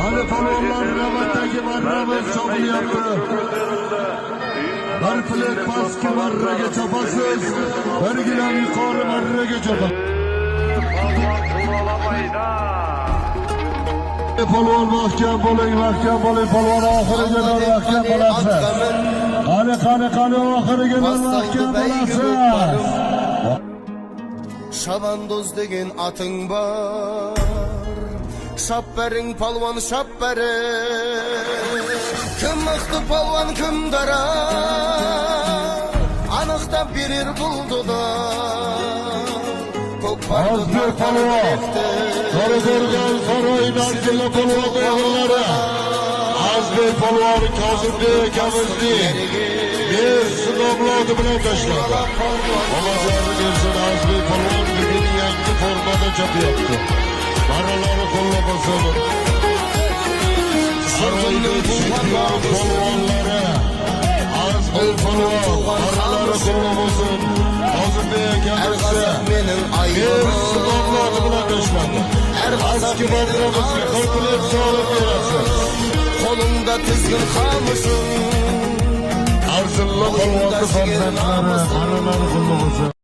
Hali palvonlar navbatdagi marramiz chopilyapti. Bir plet pastki marraga chopasiz, bir gilam yuqori marraga chopasiz. Palvon mahkam bo'ling, palvon oxiriga mahkam bo'lasiz. Qani oxiriga mahkam bo'lasiz. Şabandoz degen atın var, şapperin palvan şapperi. Kim mıhtı palvan kim dara, anıqta birir buldu da. Azbek palvan, Sarıgörgen sarayından gelen palvan oğulları. Azbek palvan Kazım'da Kamız'da bir sınavladı bile taşladı. Olacağını dersen Azbek palvan bugün yangi formada çapı yaptı. Paraları kollamasını. Sarayda çıkıyor palvanları. Azbek palvan paraları kollamasın. Kazım'da Kamız'da bir sınavladı bile taşladı. Aski bandramızı kalkılıp sağlık yarası. Kolumda tizgin kalmışım. Arzullu palvanlı fanzatları, paraları kollamasın.